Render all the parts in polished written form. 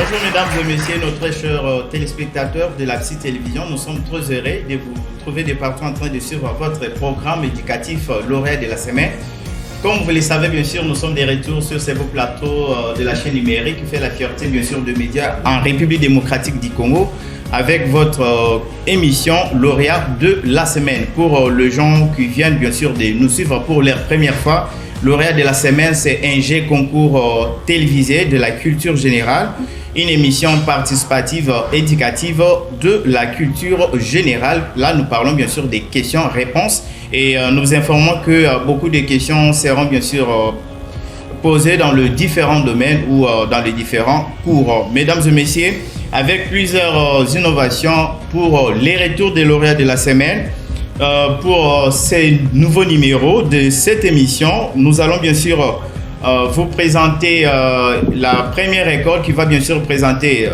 Bonjour mesdames et messieurs, nos très chers téléspectateurs de la petite télévision. Nous sommes très heureux de vous trouver de partout en train de suivre votre programme éducatif lauréat de la semaine. Comme vous le savez, bien sûr, nous sommes de retour sur ces beaux plateaux de la chaîne numérique qui fait la fierté, bien sûr, de médias en République démocratique du Congo avec votre émission lauréat de la semaine. Pour les gens qui viennent, bien sûr, de nous suivre pour la première fois, lauréat de la semaine, c'est un G concours télévisé de la culture générale, une émission participative éducative de la culture générale. Là, nous parlons bien sûr des questions-réponses et nous informons que beaucoup de questions seront bien sûr posées dans les différents domaines ou dans les différents cours. Mesdames et messieurs, avec plusieurs innovations pour les retours des lauréats de la semaine, pour ces nouveaux numéros de cette émission, nous allons bien sûr vous présenter la première école qui va bien sûr présenter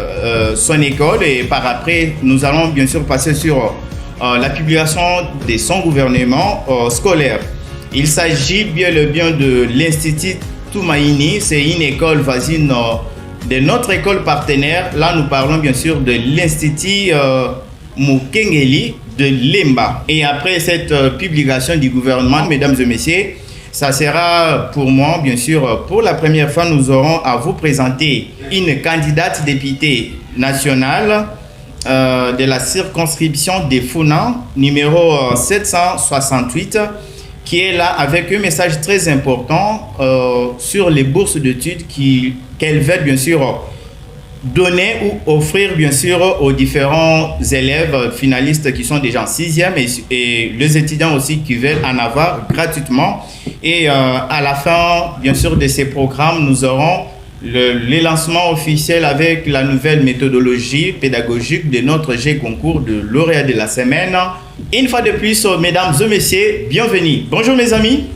son école et par après nous allons bien sûr passer sur la publication de son gouvernement scolaire. Il s'agit bien de l'Institut Tumaini, c'est une école voisine de notre école partenaire. Là nous parlons bien sûr de l'Institut Mukengeli de Lemba. Et après cette publication du gouvernement, mesdames et messieurs, ça sera pour moi, bien sûr, pour la première fois, nous aurons à vous présenter une candidate députée nationale de la circonscription des Founan, numéro 768, qui est là avec un message très important sur les bourses d'études qu'elle veut bien sûr donner ou offrir bien sûr aux différents élèves finalistes qui sont déjà en 6e et les étudiants aussi qui veulent en avoir gratuitement. Et à la fin bien sûr de ces programmes, nous aurons le lancement officiel avec la nouvelle méthodologie pédagogique de notre G concours de lauréat de la semaine. Une fois de plus, mesdames et messieurs, bienvenue. Bonjour mes amis.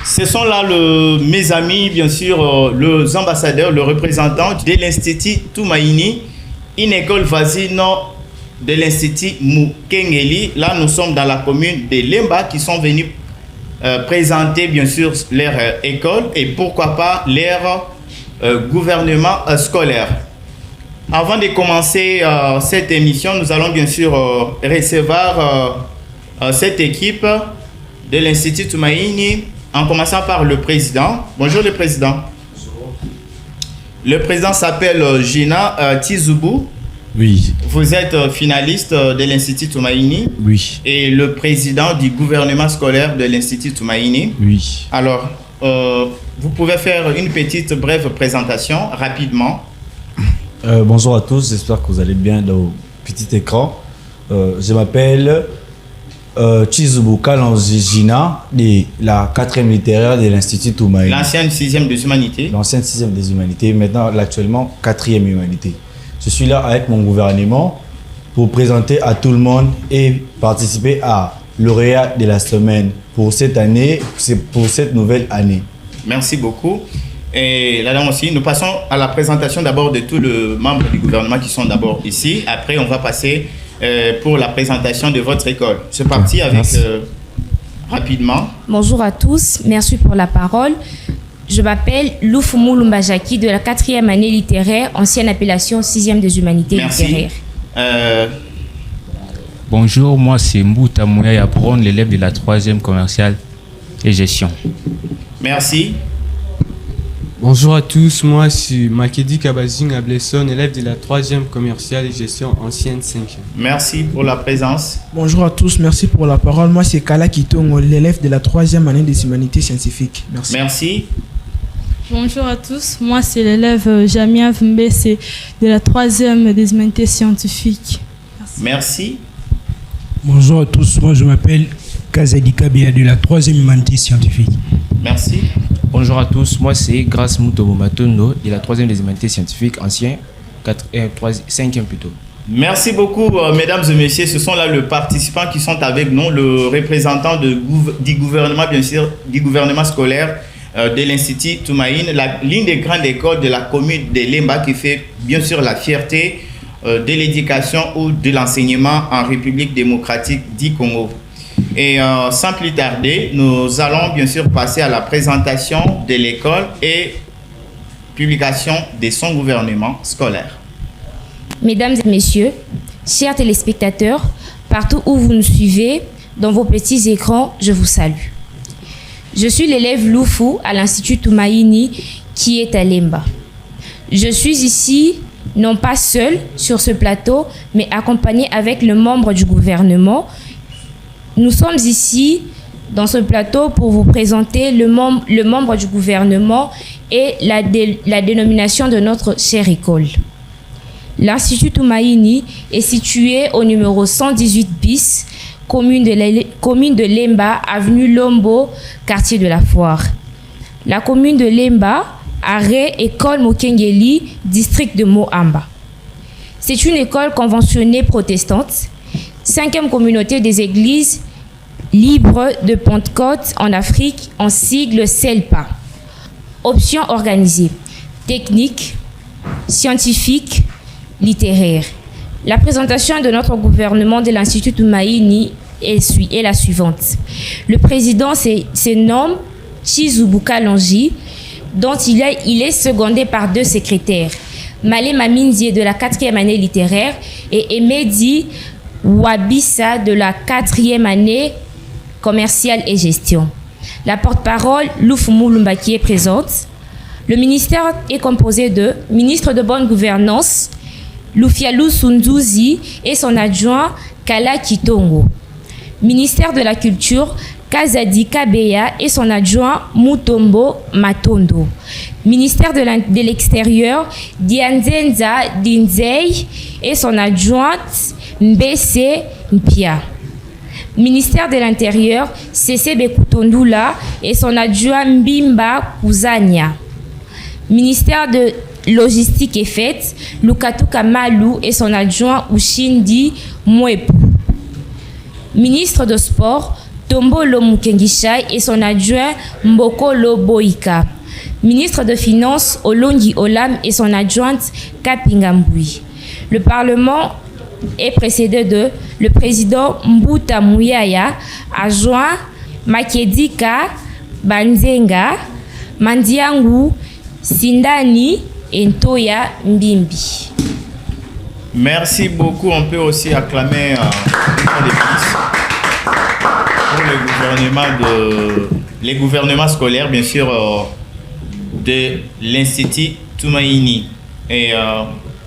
Ce sont là mes amis, bien sûr, les ambassadeurs, le représentant de l'Institut Tumaini, une école voisine de l'Institut Mukengeli. Là, nous sommes dans la commune de Lemba qui sont venus présenter, bien sûr, leur école et pourquoi pas leur gouvernement scolaire. Avant de commencer cette émission, nous allons bien sûr recevoir cette équipe de l'Institut Tumaini. En commençant par le président. Bonjour le président. Bonjour. Le président s'appelle Gina Tizoubou. Oui. Vous êtes finaliste de l'Institut Tumaini. Oui. Et le président du gouvernement scolaire de l'Institut Tumaini. Oui. Alors, vous pouvez faire une petite brève présentation rapidement. Bonjour à tous, j'espère que vous allez bien dans vos petits écrans. Je m'appelle Tizoubou Gina de la 4e littéraire de l'Institut Tumaini. L'ancienne 6e des humanités. L'ancienne 6e des humanités, maintenant actuellement 4e humanité. Je suis là avec mon gouvernement pour présenter à tout le monde et participer à lauréat de la semaine pour cette année, pour cette nouvelle année. Merci beaucoup. Et là-dedans aussi, nous passons à la présentation d'abord de tous les membres du gouvernement qui sont d'abord ici. Après, on va passer pour la présentation de votre école. C'est parti avec rapidement. Bonjour à tous, merci pour la parole. Je m'appelle Loufoumou Lumbajaki de la 4e année littéraire, ancienne appellation 6e des humanités littéraires. Bonjour, moi c'est Mbouta Mouya Yabron, l'élève de la 3e commerciale et gestion. Merci. Bonjour à tous, moi c'est Makedi Kabazing Ablesson, élève de la 3e commerciale et gestion ancienne 5e. Merci pour la présence. Bonjour à tous, merci pour la parole. Moi c'est Kala Kitongo, l'élève de la 3e année des humanités scientifiques. Merci. Merci. Bonjour à tous, moi c'est l'élève Jamia Mbese de la 3e des humanités scientifiques. Merci. Bonjour à tous, moi je m'appelle Kazadika Bea de la 3e humanité scientifique. Merci. Bonjour à tous, moi c'est Grace Moutobo Matondo de la 3e des humanités scientifiques, ancien 5e plutôt. Merci beaucoup, mesdames et messieurs. Ce sont là les participants qui sont avec nous, le représentant du gouvernement, bien sûr, du gouvernement scolaire de l'Institut Tumaini, l'une des grandes écoles de la commune de Lemba qui fait bien sûr la fierté de l'éducation ou de l'enseignement en République démocratique du Congo. Et sans plus tarder, nous allons bien sûr passer à la présentation de l'école et publication de son gouvernement scolaire. Mesdames et messieurs, chers téléspectateurs, partout où vous nous suivez, dans vos petits écrans, je vous salue. Je suis l'élève Loufou à l'Institut Tumaini qui est à Lemba. Je suis ici, non pas seul sur ce plateau, mais accompagné avec le membre du gouvernement. Nous sommes ici dans ce plateau pour vous présenter le membre du gouvernement et la dénomination de notre chère école. L'Institut Tumaini est situé au numéro 118 bis, commune de Lemba, avenue Lombo, quartier de la Foire. La commune de Lemba, arrêt École Mokengeli, district de Mohamba. C'est une école conventionnée protestante, 5e communauté des églises libres de Pentecôte en Afrique, en sigle CELPA. Options organisées, techniques, scientifiques, littéraires. La présentation de notre gouvernement de l'Institut Tumaini est la suivante. Le président se nomme Chizubuka Longi, dont il est secondé par 2 secrétaires, Malé Maminzie de la 4e année littéraire et Emedi Wabissa de la 4e année commerciale et gestion. La porte-parole, Loufou Lumba, qui est présente. Le ministère est composé de ministre de bonne gouvernance, Lufialou Sunduzi et son adjoint Kala Kitongo. Ministère de la Culture, Kazadi Kabeya et son adjoint Mutombo Matondo. Ministère de l'Extérieur, Dianzenza Dinzei et son adjointe Mbese Mpia. Ministère de l'Intérieur, Sesebe Kutondula et son adjoint Mbimba Kuzania. Ministère de Logistique et Fêtes, Lukatuka Malou et son adjoint Ushindi Mwepu. Ministre de Sport, Tombolo Mukengishai et son adjoint Mbokolo Boika. Ministre de Finances, Olongi Olam et son adjointe Kapingambui. Le Parlement est précédé de le président Mbuta Mouyaya, adjoint Makedika Banzenga, Mandiangu Sindani et Ntoya Mbimbi. Merci beaucoup. On peut aussi acclamer pour les gouvernements scolaires, bien sûr, de l'Institut Tumaini. Et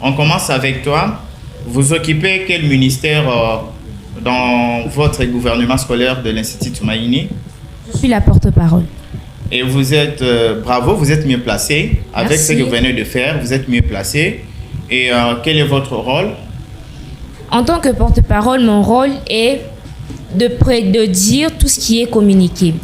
on commence avec toi. Vous occupez quel ministère dans votre gouvernement scolaire de l'Institut Tumaini? Je suis la porte-parole. Et vous êtes, bravo, vous êtes mieux placé. Avec Merci. ce que vous venez de faire, vous êtes mieux placé. Et quel est votre rôle? En tant que porte-parole, mon rôle est de dire tout ce qui est communiqué.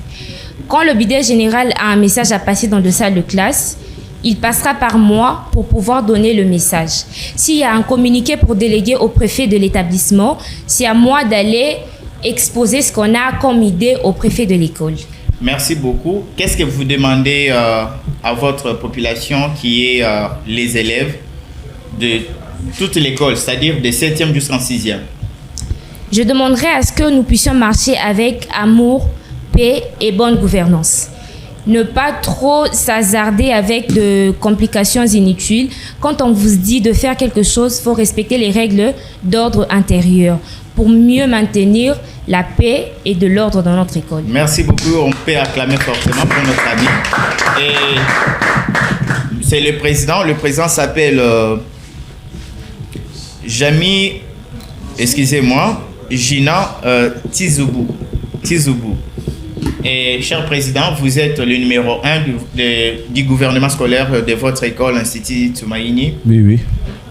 Quand le bidet général a un message à passer dans le salle de classe, il passera par moi pour pouvoir donner le message. S'il y a un communiqué pour déléguer au préfet de l'établissement, c'est à moi d'aller exposer ce qu'on a comme idée au préfet de l'école. Merci beaucoup. Qu'est-ce que vous demandez à votre population qui est les élèves de toute l'école, c'est-à-dire de 7e jusqu'en 6e? Je demanderai à ce que nous puissions marcher avec amour, paix et bonne gouvernance. Ne pas trop s'hasarder avec de complications inutiles. Quand on vous dit de faire quelque chose, il faut respecter les règles d'ordre intérieur pour mieux maintenir la paix et de l'ordre dans notre école. Merci beaucoup. On peut acclamer fortement pour notre ami. Et c'est le président. Le président s'appelle Jami, excusez-moi, Gina Tizoubou. Et cher président, vous êtes le numéro 1 du gouvernement scolaire de votre école, Institut Tumaini. Oui, oui.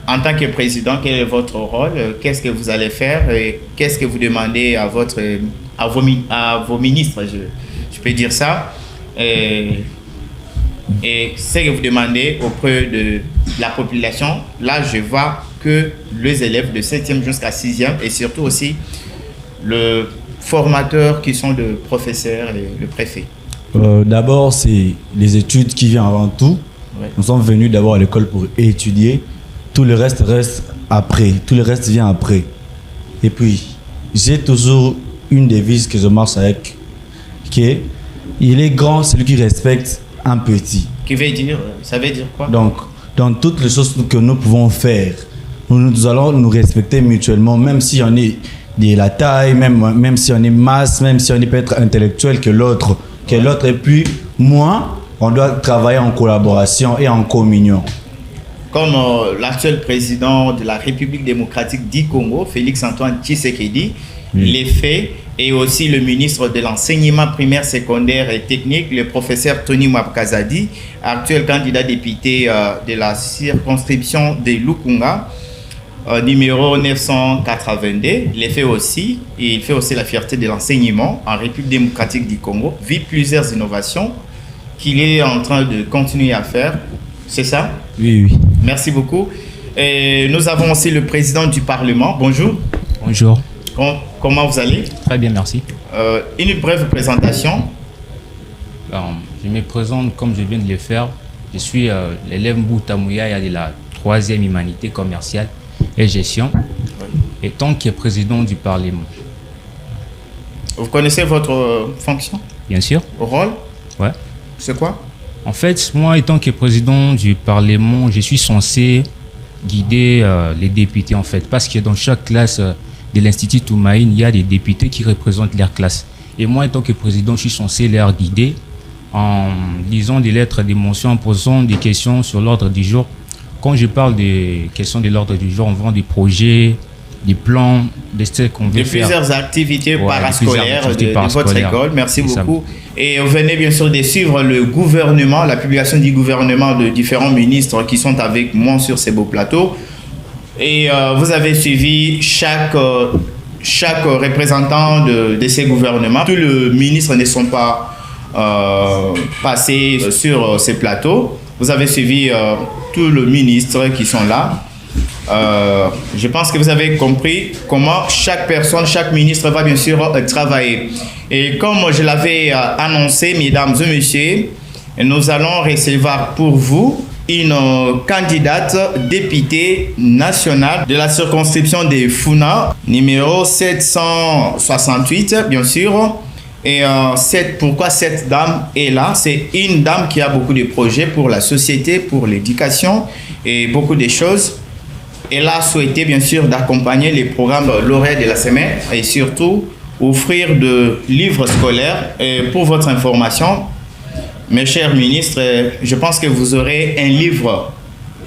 En tant que président, quel est votre rôle? Qu'est-ce que vous allez faire? Et qu'est-ce que vous demandez à vos ministres, je peux dire ça? Et ce que vous demandez auprès de la population, là, je vois que les élèves de 7e jusqu'à 6e et surtout aussi le formateurs qui sont le professeur et le préfet. D'abord, c'est les études qui viennent avant tout. Ouais. Nous sommes venus d'abord à l'école pour étudier. Tout le reste après. Tout le reste vient après. Et puis, j'ai toujours une devise que je marche avec, qui est: il est grand celui qui respecte un petit. Qui veut dire, ça veut dire quoi? Donc, dans toutes les choses que nous pouvons faire, nous allons nous respecter mutuellement, même si on est de la taille, même si on est masse, même si on est peut-être intellectuel que l'autre. Et puis, moi, on doit travailler en collaboration et en communion. Comme l'actuel président de la République démocratique du Congo, Félix-Antoine Tshisekedi, les fait, et aussi le ministre de l'enseignement primaire, secondaire et technique, le professeur Tony Mwabkazadi, actuel candidat député de la circonscription de Lukunga, numéro 982. Il fait aussi la fierté de l'enseignement en République démocratique du Congo, vit plusieurs innovations qu'il est en train de continuer à faire. C'est ça? Oui. Merci beaucoup. Et nous avons aussi le président du Parlement. Bonjour. Bonjour. Comment vous allez? Très bien, merci. Une brève présentation. Je me présente comme je viens de le faire. Je suis l'élève Mbouta Mouyaya de la 3e humanité commerciale et gestion, et tant que président du Parlement. Vous connaissez votre fonction? Bien sûr. Rôle? Ouais. C'est quoi? En fait, moi, étant que président du Parlement, je suis censé guider les députés, en fait, parce que dans chaque classe de l'Institut Toumaïne, il y a des députés qui représentent leur classe. Et moi, étant que président, je suis censé les guider en lisant des lettres de mention, en posant des questions sur l'ordre du jour. Quand je parle des questions de l'ordre du jour, on vend des projets, des plans, des ce qu'on veut faire. Plusieurs activités parascolaires de votre école. Merci beaucoup. Et venez bien sûr de suivre le gouvernement, la publication du gouvernement de différents ministres qui sont avec moi sur ces beaux plateaux. Et vous avez suivi chaque représentant de ces gouvernements. Tous les ministres ne sont pas passés sur ces plateaux. Vous avez suivi tous les ministres qui sont là. Je pense que vous avez compris comment chaque personne, chaque ministre va bien sûr travailler. Et comme je l'avais annoncé, mesdames et messieurs, nous allons recevoir pour vous une candidate députée nationale de la circonscription de Funa, numéro 768, bien sûr. Et pourquoi cette dame est là? C'est une dame qui a beaucoup de projets pour la société, pour l'éducation et beaucoup de choses. Elle a souhaité bien sûr d'accompagner les programmes lauréats de la semaine et surtout offrir de livres scolaires. Et pour votre information, mes chers ministres, je pense que vous aurez un livre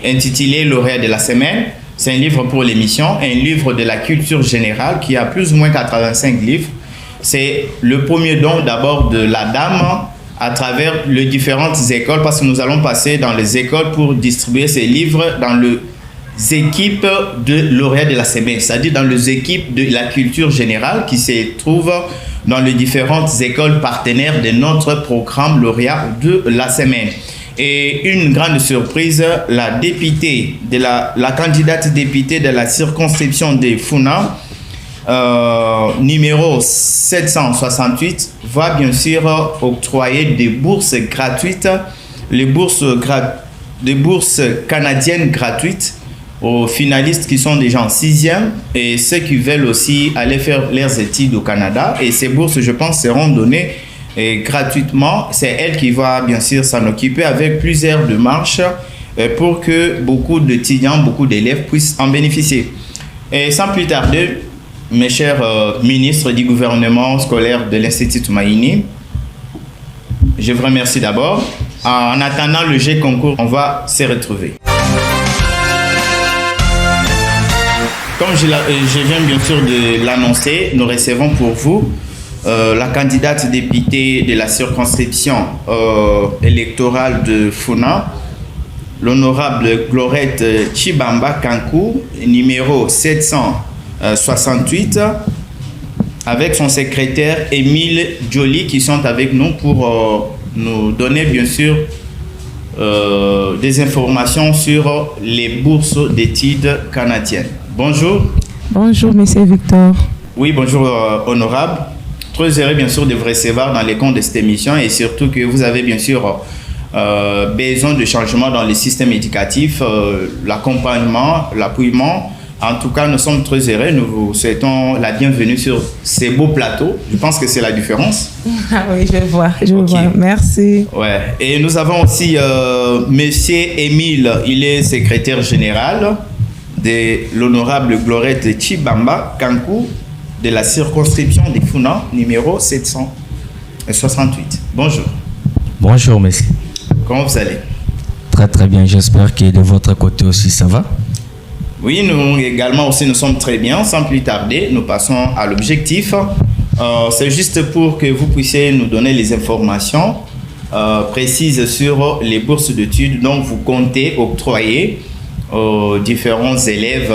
intitulé Lauréat de la semaine. C'est un livre pour l'émission, un livre de la culture générale qui a plus ou moins 85 livres. C'est le premier don d'abord de la dame à travers les différentes écoles, parce que nous allons passer dans les écoles pour distribuer ces livres dans les équipes de lauréats de la semaine, c'est-à-dire dans les équipes de la culture générale qui se trouvent dans les différentes écoles partenaires de notre programme lauréat de la semaine. Et une grande surprise, la députée la candidate députée de la circonscription de Funa, numéro 768, va bien sûr octroyer des bourses gratuites, des bourses canadiennes gratuites aux finalistes qui sont déjà en 6e et ceux qui veulent aussi aller faire leurs études au Canada. Et ces bourses, je pense, seront données gratuitement. C'est elle qui va bien sûr s'en occuper avec plusieurs démarches pour que beaucoup d'étudiants, beaucoup d'élèves puissent en bénéficier. Et sans plus tarder, mes chers ministres du gouvernement scolaire de l'Institut Toumaïni, je vous remercie d'abord. En attendant le G concours, on va se retrouver. Comme je viens bien sûr de l'annoncer, nous recevons pour vous la candidate députée de la circonscription électorale de Funa, l'honorable Glorette Chibamba Kankou, numéro 768, avec son secrétaire Émile Joly qui sont avec nous pour nous donner bien sûr des informations sur les bourses d'études canadiennes. Bonjour. Bonjour, monsieur Victor. Oui, bonjour, honorable. Très heureux, bien sûr, de vous recevoir dans les comptes de cette émission et surtout que vous avez, bien sûr, besoin de changements dans le système éducatif, l'accompagnement, l'appui En tout cas, nous sommes très heureux. Nous vous souhaitons la bienvenue sur ces beaux plateaux. Je pense que c'est la différence. Ah oui, je vois. Merci. Ouais. Et nous avons aussi Monsieur Émile. Il est secrétaire général de l'honorable Glorette Chibamba Kankou de la circonscription des Funa, numéro 768. Bonjour. Bonjour, monsieur. Comment vous allez? Très très bien. J'espère que de votre côté aussi ça va. Oui, nous également aussi nous sommes très bien. Sans plus tarder, nous passons à l'objectif. C'est juste pour que vous puissiez nous donner les informations précises sur les bourses d'études dont vous comptez octroyer aux différents élèves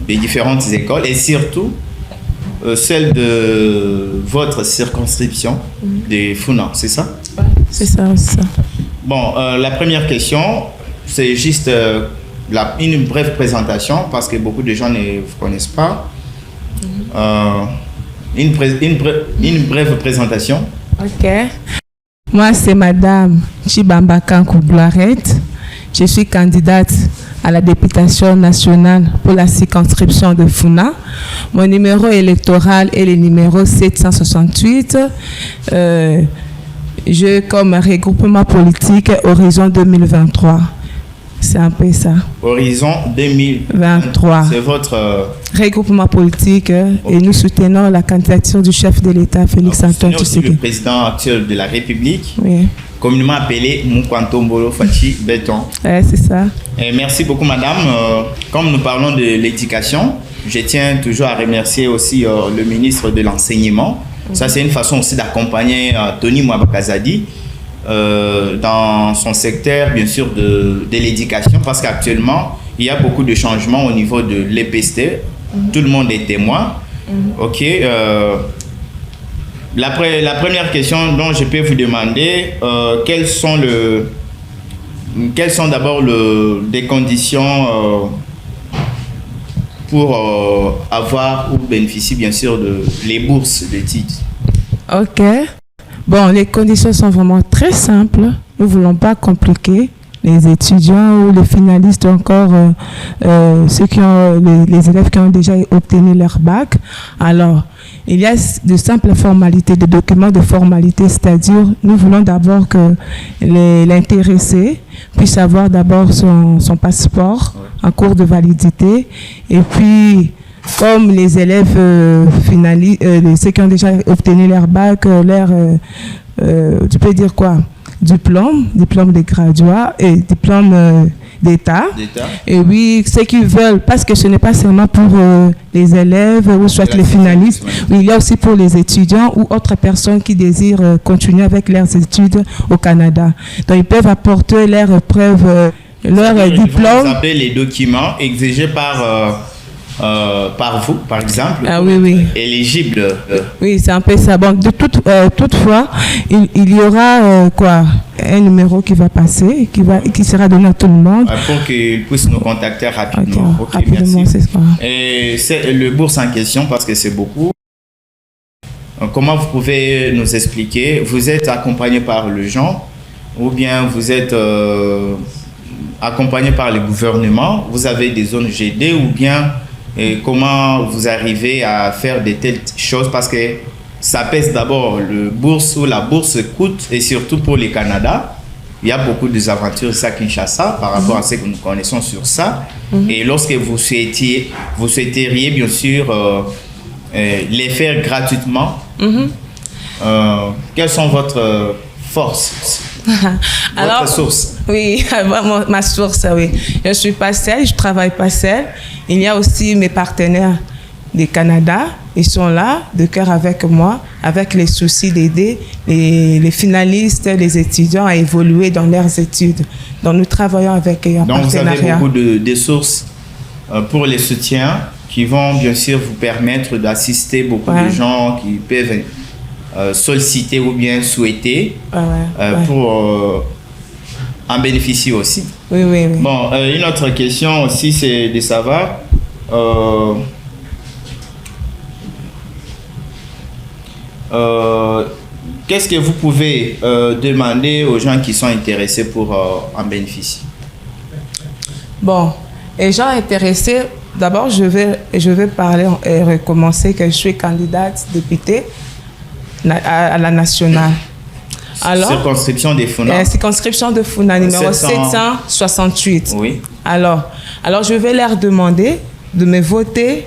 des différentes écoles et surtout celle de votre circonscription des Funa, c'est ça? C'est ça, c'est ça. Bon, la première question, c'est juste une brève présentation parce que beaucoup de gens ne vous connaissent pas. Une brève présentation. Ok. Moi, c'est Madame Chibamba Kankou Glorette. Je suis candidate à la députation nationale pour la circonscription de Funa. Mon numéro électoral est le numéro 768. Je comme regroupement politique Horizon 2023. C'est un peu ça. Horizon 2023. C'est votre regroupement politique et nous soutenons la candidature du chef de l'État, Félix Antoine Tshisekedi. Le président actuel de la République, oui. Communément appelé Mukwantombolo Fachi Béton. Ouais, c'est ça. Et merci beaucoup, madame. Comme nous parlons de l'éducation, je tiens toujours à remercier aussi le ministre de l'Enseignement. Ça, c'est une façon aussi d'accompagner Tony Mwabakazadi dans son secteur, bien sûr, de l'éducation, parce qu'actuellement, il y a beaucoup de changements au niveau de l'EPST. Tout le monde est témoin. OK. La première question dont je peux vous demander, quelles sont d'abord des conditions pour avoir ou bénéficier, bien sûr, de les bourses d'études? OK. Bon, les conditions sont vraiment très simples. Nous ne voulons pas compliquer les étudiants ou les finalistes, encore ceux qui ont, les élèves qui ont déjà obtenu leur bac. Alors, il y a de simples formalités, de documents de formalité, c'est-à-dire nous voulons d'abord que l'intéressé puisse avoir d'abord son passeport en cours de validité et puis comme les élèves finalistes, ceux qui ont déjà obtenu leur bac, tu peux dire quoi? Diplôme de graduat et diplôme d'État. Et oui, ceux qui veulent, parce que ce n'est pas seulement pour les élèves ou soit les finalistes, oui, il y a aussi pour les étudiants ou autres personnes qui désirent continuer avec leurs études au Canada. Donc, ils peuvent apporter leurs preuves, leur diplôme. Vous avez les documents exigés par vous, par exemple, ah, oui. éligible. Oui, c'est un peu ça. Bon, toutefois, il y aura un numéro qui va passer, qui sera donné à tout le monde. Pour qu'ils puissent nous contacter rapidement. Okay, rapidement, merci. C'est ça. Et c'est le bourse en question, parce que c'est beaucoup. Comment vous pouvez nous expliquer? Vous êtes accompagné par le genre ou bien vous êtes accompagné par le gouvernement? Vous avez des zones GD ou bien et comment vous arrivez à faire de telles choses? Parce que ça pèse d'abord le bourse ou la bourse coûte, et surtout pour le Canada, il y a beaucoup de désaventures à Kinshasa par rapport à ce que nous connaissons sur ça. Et lorsque vous souhaiteriez bien sûr les faire gratuitement, quelles sont votre force? Alors, source? Oui, ma source, oui. Je suis pas seule, je travaille pas seule. Il y a aussi mes partenaires du Canada. Ils sont là, de cœur avec moi, avec les soucis d'aider les finalistes, les étudiants à évoluer dans leurs études. Donc, nous travaillons avec eux en partenariat. Donc, vous avez beaucoup de sources pour les soutiens qui vont bien sûr vous permettre d'assister beaucoup de gens qui peuvent solliciter ou bien souhaiter pour en bénéficier aussi. Oui. Bon, une autre question aussi, c'est de savoir qu'est-ce que vous pouvez demander aux gens qui sont intéressés pour en bénéficier? Bon, les gens intéressés, d'abord, je vais parler et recommencer que je suis candidate députée à la nationale. Alors, circonscription des Funa. Circonscription de Funa, numéro 768. Oui. Alors, je vais leur demander de me voter,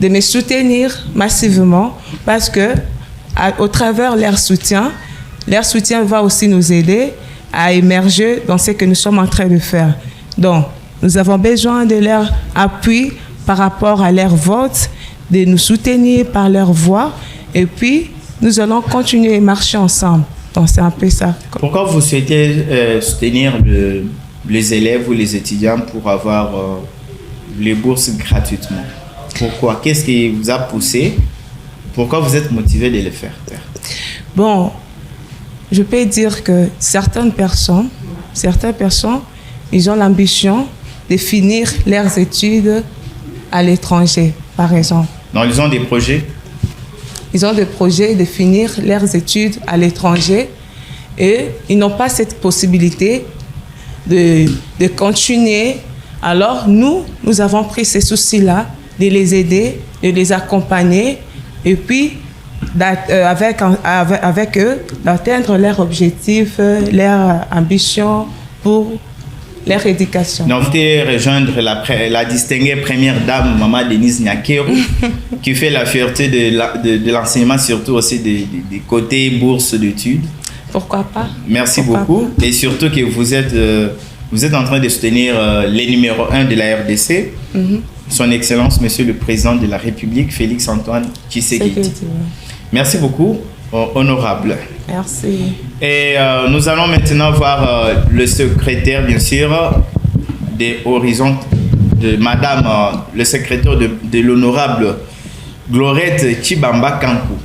de me soutenir massivement parce que au travers leur soutien va aussi nous aider à émerger dans ce que nous sommes en train de faire. Donc, nous avons besoin de leur appui par rapport à leur vote, de nous soutenir par leur voix, et puis nous allons continuer à marcher ensemble. Donc, c'est un peu ça. Pourquoi vous souhaitez soutenir les élèves ou les étudiants pour avoir les bourses gratuitement? Pourquoi? Qu'est-ce qui vous a poussé? Pourquoi vous êtes motivé de le faire? Bon, je peux dire que certaines personnes, ils ont l'ambition de finir leurs études à l'étranger, par exemple. Non, ils ont des projets? Ils ont des projets de finir leurs études à l'étranger et ils n'ont pas cette possibilité de continuer. Alors, nous avons pris ces soucis-là, de les aider, de les accompagner et puis avec eux, d'atteindre leurs objectifs, leurs ambitions pour leur éducation. Donc, vous allez rejoindre la distinguée première dame, Maman Denise Nyakeru, qui fait la fierté de l'enseignement, surtout aussi des côtés bourse d'études. Pourquoi pas? Merci beaucoup. Et surtout que vous êtes en train de soutenir les numéros 1 de la RDC, Son Excellence, Monsieur le Président de la République, Félix Antoine Tshisekedi. Merci beaucoup, honorable. Merci. Et nous allons maintenant voir le secrétaire, bien sûr, des Horizons, de Madame, le secrétaire de l'honorable Glorette Chibamba Kankou.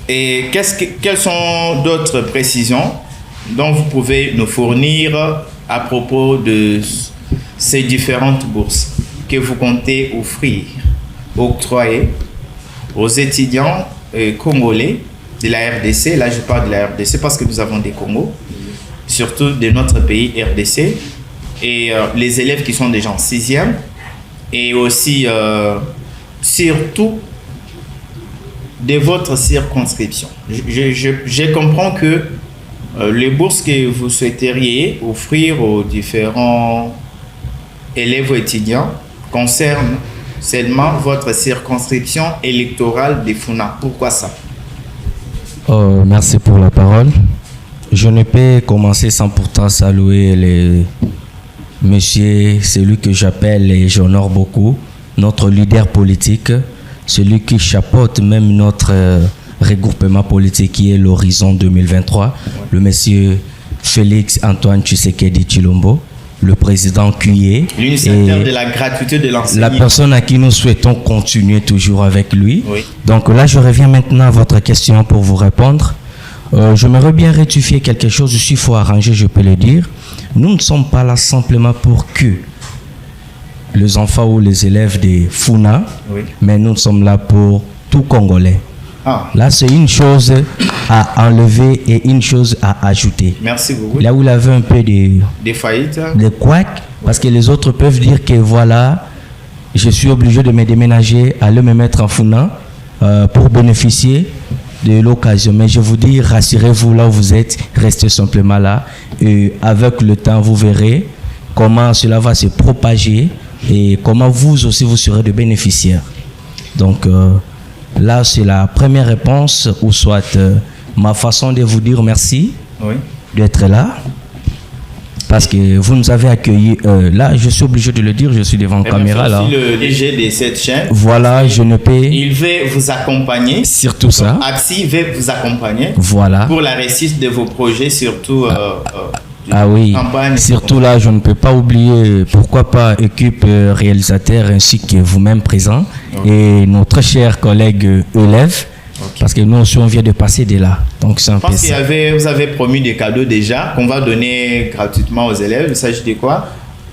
Et quelles sont d'autres précisions dont vous pouvez nous fournir à propos de ces différentes bourses que vous comptez octroyer aux étudiants congolais de la RDC? Là, je parle de la RDC parce que nous avons des Congos, surtout de notre pays RDC, et les élèves qui sont déjà en 6e, et aussi, surtout, de votre circonscription. Je comprends que les bourses que vous souhaiteriez offrir aux différents élèves ou étudiants concernent seulement votre circonscription électorale des Funa. Pourquoi ça? Merci pour la parole. Je ne peux commencer sans pourtant saluer monsieur, celui que j'appelle et j'honore beaucoup, notre leader politique, celui qui chapeaute même notre regroupement politique qui est l'Horizon 2023, le monsieur Félix Antoine Tshisekedi Tshilombo, le président Cuyer, l'initiateur de la gratuité de l'enseignement. La personne à qui nous souhaitons continuer toujours avec lui. Oui. Donc là, je reviens maintenant à votre question pour vous répondre. J'aimerais bien rectifier quelque chose. Je suis fort arrangé, je peux le dire. Nous ne sommes pas là simplement pour que les enfants ou les élèves des Funa, mais nous sommes là pour tout Congolais. Là, c'est une chose à enlever et une chose à ajouter. Merci beaucoup. Là où il y avait un peu des faillites, des couacs, parce que les autres peuvent dire que voilà, je suis obligé de me déménager, aller me mettre en Funa pour bénéficier de l'occasion. Mais je vous dis, rassurez-vous là où vous êtes, restez simplement là. Et avec le temps, vous verrez comment cela va se propager et comment vous aussi vous serez de bénéficiaires. Donc là, c'est la première réponse, ou soit ma façon de vous dire merci d'être là. Parce que vous nous avez accueillis. Là, je suis obligé de le dire, je suis devant la caméra. Là. Le DG de cette chaîne. Voilà, je ne peux. Il veut vous accompagner. Surtout ça. Axi veut vous accompagner. Voilà. Pour la réussite de vos projets, surtout. Oui, surtout là, je ne peux pas oublier, pourquoi pas, équipe réalisateur ainsi que vous-même présent et notre cher collègue élève, parce que nous aussi on vient de passer de là. Donc c'est un peu ça. Vous avez promis des cadeaux déjà qu'on va donner gratuitement aux élèves. Il s'agit de quoi?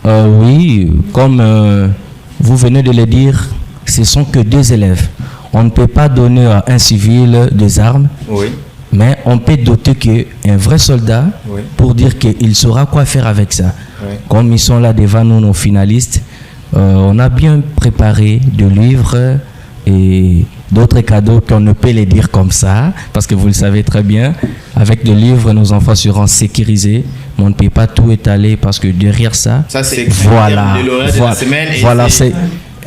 Oui, comme vous venez de le dire, ce sont que 2 élèves. On ne peut pas donner à un civil des armes. Oui. Mais on peut doter un vrai soldat pour dire qu'il saura quoi faire avec ça. Comme ils sont là devant nous, nos finalistes, On a bien préparé des livres et d'autres cadeaux qu'on ne peut les dire comme ça, parce que vous le savez très bien, avec le livre, nos enfants seront sécurisés, mais on ne peut pas tout étaler parce que derrière ça, c'est voilà, de l'horaire de la semaine et voilà, c'est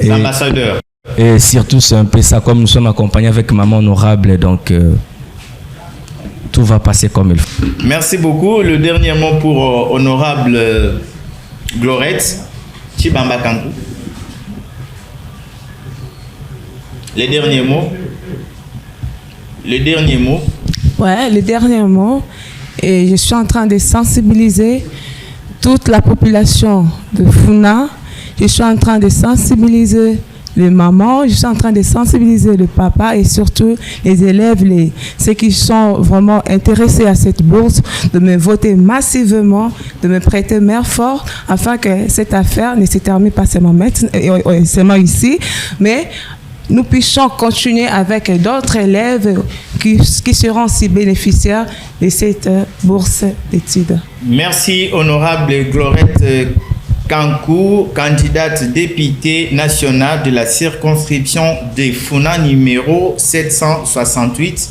l'ambassadeur. Et surtout, c'est un peu ça, comme nous sommes accompagnés avec Maman Honorable, donc tout va passer comme il faut. Merci beaucoup. Le dernier mot pour Honorable Glorette Chibamba Kankou. Les derniers mots. Le dernier mot. Ouais, le dernier mot. Et je suis en train de sensibiliser toute la population de Funa. Je suis en train de sensibiliser les mamans, je suis en train de sensibiliser le papa et surtout les élèves, ceux qui sont vraiment intéressés à cette bourse, de me voter massivement, de me prêter main forte afin que cette affaire ne se termine pas seulement ici, mais nous puissions continuer avec d'autres élèves qui seront aussi bénéficiaires de cette bourse d'études. Merci, honorable Glorette Kankou, candidate députée nationale de la circonscription de Funa numéro 768.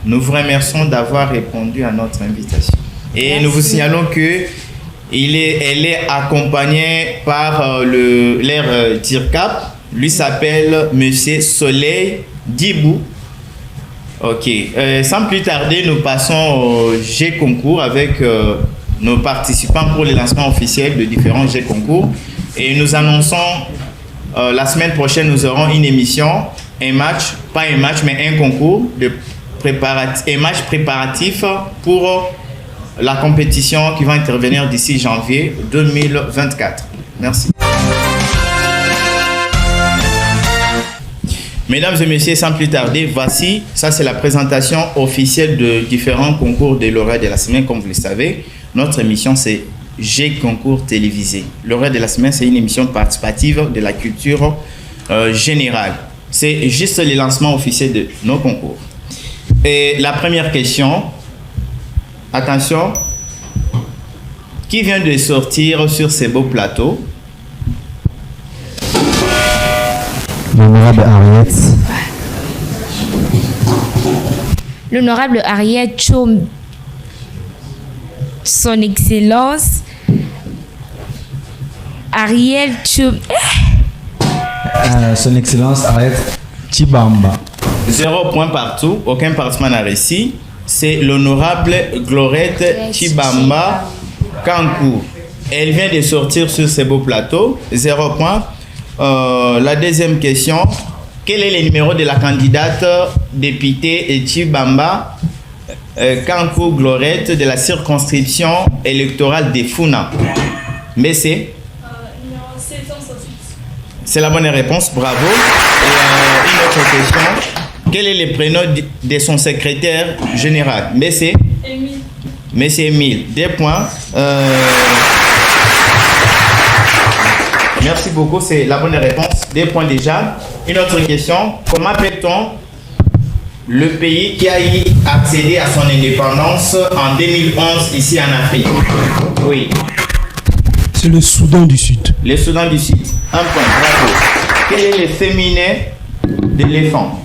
Nous vous remercions d'avoir répondu à notre invitation. Et merci. Nous vous signalons que elle est accompagnée par l'air TIRCAP. Lui s'appelle Monsieur Soleil Dibou. Ok. Sans plus tarder, nous passons au G-Concours avec nos participants pour le lancement officiel de différents G-Concours. Et nous annonçons la semaine prochaine, nous aurons une émission, un match, pas un match, mais un concours, un match préparatif pour la compétition qui va intervenir d'ici janvier 2024. Merci. Mesdames et messieurs, sans plus tarder, voici, ça c'est la présentation officielle de différents concours de lauréats de la semaine, comme vous le savez. Notre émission, c'est G-Concours télévisé. Lauréat de la semaine, c'est une émission participative de la culture générale. C'est juste le lancement officiel de nos concours. Et la première question, attention, qui vient de sortir sur ces beaux plateaux? L'honorable Ariette. L'honorable Ariette Chom, son Excellence Ariel Chom. Son Excellence Ariette Chibamba. 0 point partout, aucun participant n'a réussi. C'est l'honorable Glorette Chibamba Kankou. Elle vient de sortir sur ces beaux plateaux. 0 point. La deuxième question, quel est le numéro de la candidate députée Chibamba Kankou Glorette de la circonscription électorale de Funa? Mais c'est numéro 768. C'est la bonne réponse, bravo. Et une autre question, quel est le prénom de son secrétaire général? Mais c'est Émile. Mais c'est Émile. 2 points. Merci beaucoup, c'est la bonne réponse. 2 points déjà. Une autre question. Comment appelle-t-on le pays qui a accédé à son indépendance en 2011 ici en Afrique? Oui. C'est le Soudan du Sud. Le Soudan du Sud. 1 point, bravo. Quel est le féminin d'éléphant?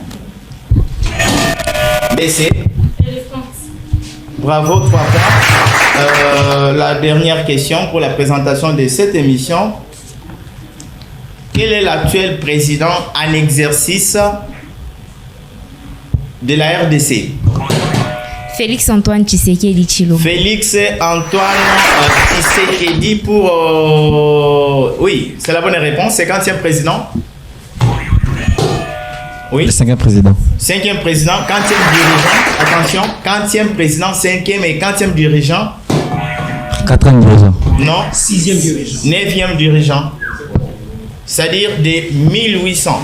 Mais c'est Éléphant. Bravo, 3 points. La dernière question pour la présentation de cette émission. Quel est l'actuel président en exercice de la RDC? Félix Antoine Tshisekedi Tshilombo. Félix Antoine Tshisekedi pour... Oui, c'est la bonne réponse. 50e président. Oui. Le 5e président. 5e président, 40e dirigeant. Attention, 40e président, 5e et 40e dirigeant. 4e dirigeant. Non. 6e dirigeant. 9e dirigeant. C'est-à-dire de 1800.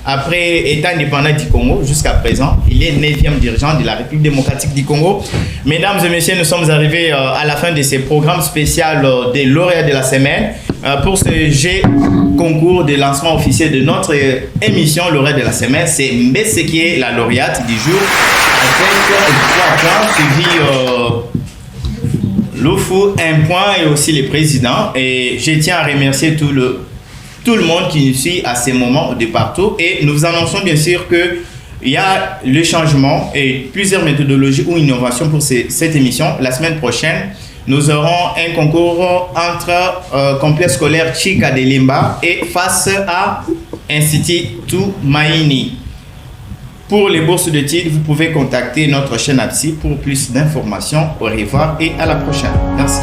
Après état indépendant du Congo, jusqu'à présent, il est 9e dirigeant de la République démocratique du Congo. Mesdames et messieurs, nous sommes arrivés à la fin de ce programme spécial des lauréats de la semaine. Pour ce G-Concours de lancement officiel de notre émission lauréat de la semaine, c'est Mbese qui est la lauréate du jour, avec 3 points, suivi Loufou, 1 point, et aussi les présidents. Et je tiens à remercier tout le tout le monde qui nous suit à ces moments de partout. Et nous vous annonçons bien sûr qu'il y a le changement et plusieurs méthodologies ou innovations pour cette émission. La semaine prochaine, nous aurons un concours entre complexe scolaire Chika de Limba et face à Institut Tumaini. Pour les bourses de titres, vous pouvez contacter notre chaîne APSI pour plus d'informations. Au revoir et à la prochaine. Merci.